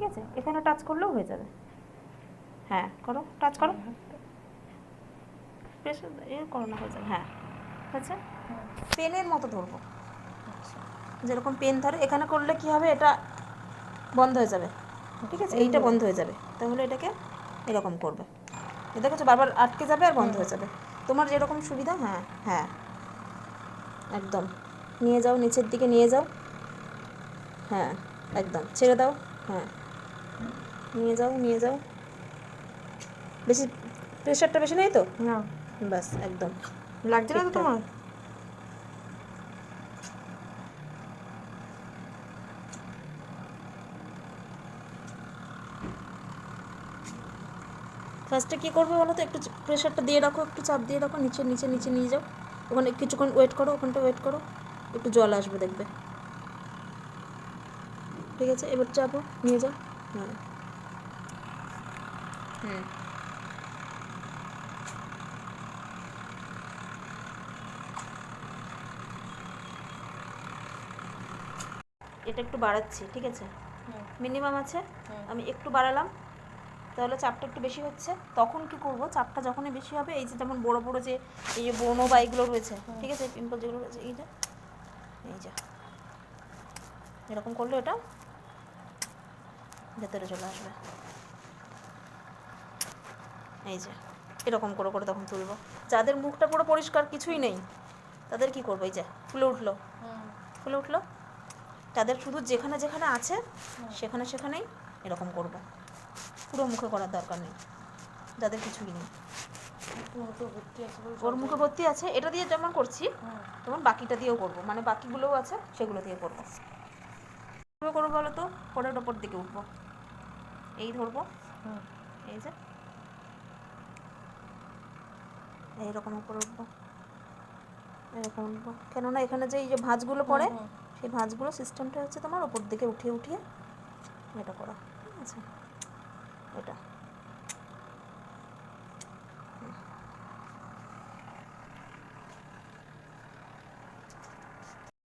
ঠিক আছে, এখানে টাচ করলেও হয়ে যাবে। হ্যাঁ করো, টাচ করো, প্রেশার করো না, হয়ে যাবে। হ্যাঁ হয়েছে। পেনের মতো ধরবো, যেরকম পেন ধরে এখানে করলে কি হবে, এটা বন্ধ হয়ে যাবে, ঠিক আছে, এইটা বন্ধ হয়ে যাবে। তাহলে এটাকে এরকম করবে, দেখেছো বারবার আটকে যাবে আর বন্ধ হয়ে যাবে। তোমার যেরকম সুবিধা। হ্যাঁ হ্যাঁ একদম নিয়ে যাও, নিচের দিকে নিয়ে যাও। হ্যাঁ একদম ছেড়ে দাও। হ্যাঁ নিয়ে যাও, নিয়ে যাও, বেশি প্রেশারটা বেশি নেই তো? না ব্যাস একদম লাগছে না তো তোমার? ফার্স্টে কী করবে বলো তো, একটু প্রেশারটা দিয়ে রাখো, একটু চাপ দিয়ে রাখো, নিচে নিচে নিচে নিয়ে যাও, ওখানে কিছুক্ষণ ওয়েট করো, ওখানটা ওয়েট করো, একটু জল আসবে দেখবে। ঠিক আছে, এবার চাপো, নিয়ে যাও। হ্যাঁ হুম এটা একটু বাড়াচ্ছি, ঠিক আছে, মিনিমাম আছে, আমি একটু বাড়ালাম, তাহলে চাপটা একটু বেশি হচ্ছে। তখন কি করব, চাপটা যখনই বেশি হবে, এই যে যেমন বড় বড় যে এই যে ব্রণ বা এগুলো রয়েছে, ঠিক আছে, পিম্পল যেগুলো রয়েছে, এই যে এরকম করলে এটা ভেতরে চলে আসবে। এই যে এরকম করে করে তখন তুলবো। যাদের মুখটা পুরো পরিষ্কার কিছুই নেই, তাদের কি করবো, এই যে ফুলে উঠলো, ফুলে উঠলো, তাদের শুধু যেখানে যেখানে আছে সেখানে সেখানেই এরকম করবো, পুরো মুখে করার দরকার নেই, যাদের কিছুই নেই। ওর মুখে ভর্তি আছে, এটা দিয়ে যেমন করছি তেমন বাকিটা দিয়েও করবো, মানে বাকিগুলোও আছে সেগুলো দিয়ে করবো। কীভাবে করবো বলো তো, কোরের ওপর দিকে উঠবো, এই ধরবো, এই যে এইরকম উপরে উঠবো, এরকম উঠবো, কেননা এখানে যে এই যে ভাঁজগুলো পড়ে, সেই ভাঁজগুলো সিস্টেমটা হচ্ছে তোমার ওপর দিকে উঠিয়ে উঠিয়ে এটা করা, ঠিক আছে, এটা